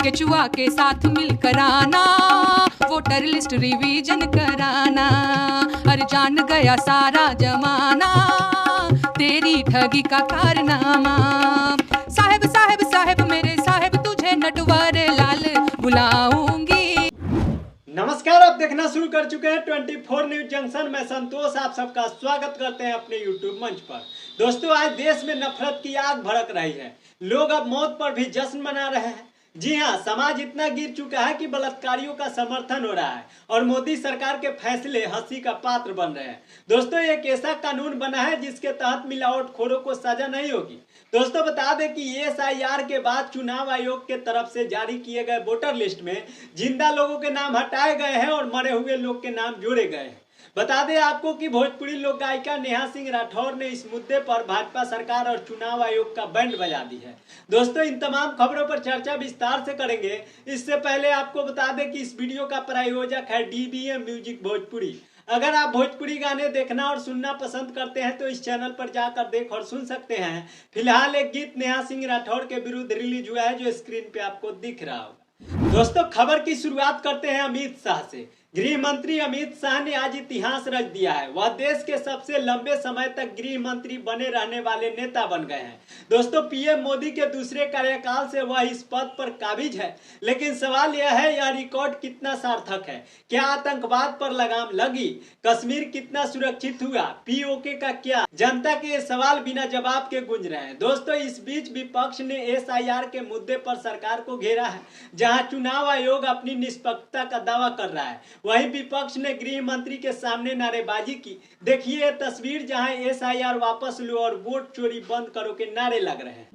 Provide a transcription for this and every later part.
केचुआ के साथ मिलकर आना, वोटर लिस्ट रिवीजन कराना। अरे जान गया सारा जमाना तेरी ठगी का कारनामा। साहेब साहेब साहेब मेरे साहेब तुझे नटवर लाल बुलाऊंगी। नमस्कार, आप देखना शुरू कर चुके हैं 24 न्यूज जंक्शन। मैं संतोष आप सबका स्वागत करते हैं अपने यूट्यूब मंच पर। दोस्तों, आज देश में नफरत की आग भड़क रही है। लोग अब मौत पर भी जश्न मना रहे हैं। जी हां, समाज इतना गिर चुका है कि बलात्कारियों का समर्थन हो रहा है और मोदी सरकार के फैसले हंसी का पात्र बन रहे हैं। दोस्तों, एक ऐसा कानून बना है जिसके तहत मिलावटखोरों को सजा नहीं होगी। दोस्तों, बता दें कि एसआईआर के बाद चुनाव आयोग के तरफ से जारी किए गए वोटर लिस्ट में जिंदा लोगों के नाम हटाए गए हैं और मरे हुए लोग के नाम जोड़े गए हैं। बता दें आपको कि भोजपुरी लोक गायिका नेहा सिंह राठौर ने इस मुद्दे पर भाजपा सरकार और चुनाव आयोग का बैंड बजा दी है। दोस्तों, इन तमाम खबरों पर चर्चा विस्तार से करेंगे। इससे पहले आपको बता दें कि इस वीडियो का प्रायोजक है डीबीएम म्यूजिक भोजपुरी। अगर आप भोजपुरी गाने देखना और सुनना पसंद करते हैं तो इस चैनल पर जाकर देख और सुन सकते हैं। फिलहाल एक गीत नेहा सिंह राठौर के विरुद्ध रिलीज हुआ है जो स्क्रीन पे आपको दिख रहा होगा। दोस्तों, खबर की शुरुआत करते हैं अमित शाह से। गृह मंत्री अमित शाह ने आज इतिहास रच दिया है। वह देश के सबसे लंबे समय तक गृह मंत्री बने रहने वाले नेता बन गए हैं। दोस्तों, पीएम मोदी के दूसरे कार्यकाल से वह इस पद पर काबिज है। लेकिन सवाल यह है, यह रिकॉर्ड कितना सार्थक है? क्या आतंकवाद पर लगाम लगी? कश्मीर कितना सुरक्षित हुआ? पीओके का क्या? जनता के ये सवाल बिना जवाब के गूंज रहे हैं। दोस्तों, इस बीच विपक्ष ने एसआईआर के मुद्दे पर सरकार को घेरा है, जहां चुनाव आयोग अपनी निष्पक्षता का दावा कर रहा है। वहीं विपक्ष ने गृह मंत्री के सामने नारेबाजी की। देखिए ये तस्वीर, जहां एसआईआर वापस लो और वोट चोरी बंद करो के नारे लग रहे हैं।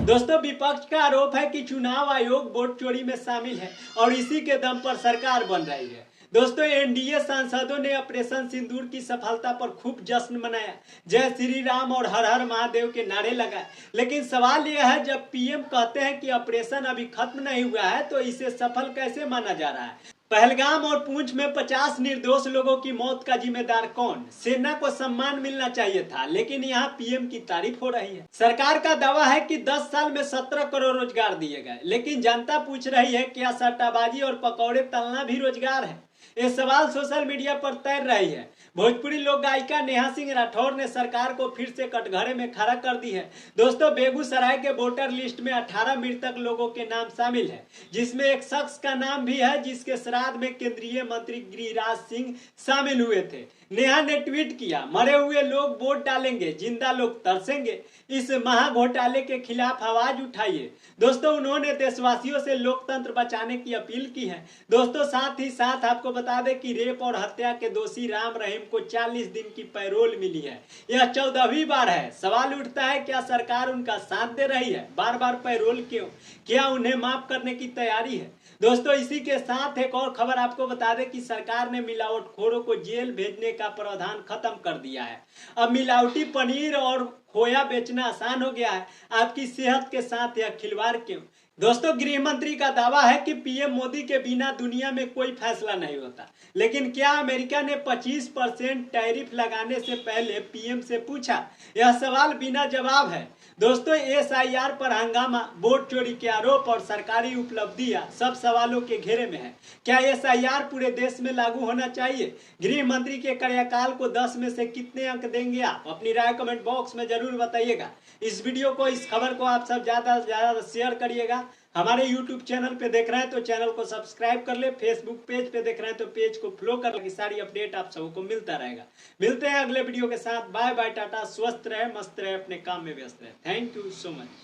दोस्तों, विपक्ष का आरोप है कि चुनाव आयोग वोट चोरी में शामिल है और इसी के दम पर सरकार बन रही है। दोस्तों, एनडीए सांसदों ने ऑपरेशन सिंदूर की सफलता पर खूब जश्न मनाया, जय श्री राम और हर हर महादेव के नारे लगाए। लेकिन सवाल यह है, जब पीएम कहते हैं कि ऑपरेशन अभी खत्म नहीं हुआ है तो इसे सफल कैसे माना जा रहा है? पहलगाम और पुंछ में 50 निर्दोष लोगों की मौत का जिम्मेदार कौन? सेना को सम्मान मिलना चाहिए था, लेकिन यहाँ पीएम की तारीफ हो रही है। सरकार का दावा है कि 10 साल में 17 करोड़ रोजगार दिए गए, लेकिन जनता पूछ रही है क्या सट्टाबाजी और पकौड़े तलना भी रोजगार है? ये सवाल सोशल मीडिया पर तैर रही है। भोजपुरी लोक गायिका नेहा सिंह राठौर ने सरकार को फिर से कटघरे में खड़ा कर दी है। दोस्तों, बेगूसराय के वोटर लिस्ट में 18 मृतक लोगों के नाम शामिल है, जिसमें एक शख्स का नाम भी है जिसके श्राद्ध में केंद्रीय मंत्री गिरिराज सिंह शामिल हुए थे। नेहा ने ट्वीट किया, मरे हुए लोग वोट डालेंगे, जिंदा लोग तरसेंगे। इस महा घोटाले के खिलाफ आवाज उठाइए। दोस्तों, उन्होंने देशवासियों से लोकतंत्र बचाने की अपील की है। दोस्तों, साथ ही साथ आपको बता दें कि रेप और हत्या के दोषी राम रहीम को 40 दिन की पैरोल मिली है। यह 14वीं बार है। सवाल उठता है, क्या सरकार उनका साथ दे रही है? बार बार पैरोल क्यों? क्या उन्हें माफ करने की तैयारी है? दोस्तों, इसी के साथ एक और खबर आपको बता दें कि सरकार ने मिलावटखोरों को जेल भेजने का प्रावधान खत्म कर दिया है। अब मिलावटी पनीर और खोया बेचना आसान हो गया है। आपकी सेहत के साथ यह खिलवाड़ क्यों? दोस्तों, गृह मंत्री का दावा है कि पीएम मोदी के बिना दुनिया में कोई फैसला नहीं होता। लेकिन क्या अमेरिका ने 25% टैरिफ लगाने से पहले पीएम से पूछा? यह सवाल बिना जवाब है। दोस्तों, एसआईआर पर हंगामा, वोट चोरी के आरोप और सरकारी उपलब्धियां सब सवालों के घेरे में है। क्या एसआईआर पूरे देश में लागू होना चाहिए? गृह मंत्री के कार्यकाल को 10 में से कितने अंक देंगे आप? अपनी राय कमेंट बॉक्स में जरूर बताइएगा। इस वीडियो को, इस खबर को आप सब ज्यादा से ज्यादा शेयर करिएगा। हमारे YouTube चैनल पे देख रहे हैं तो चैनल को सब्सक्राइब कर ले। फेसबुक पेज पे देख रहे हैं तो पेज को फॉलो कर ले। सारी अपडेट आप सबको मिलता रहेगा। मिलते हैं अगले वीडियो के साथ। Bye bye, tata. स्वस्थ रहे, मस्त रहे, अपने काम में व्यस्त रहे। Thank you so much.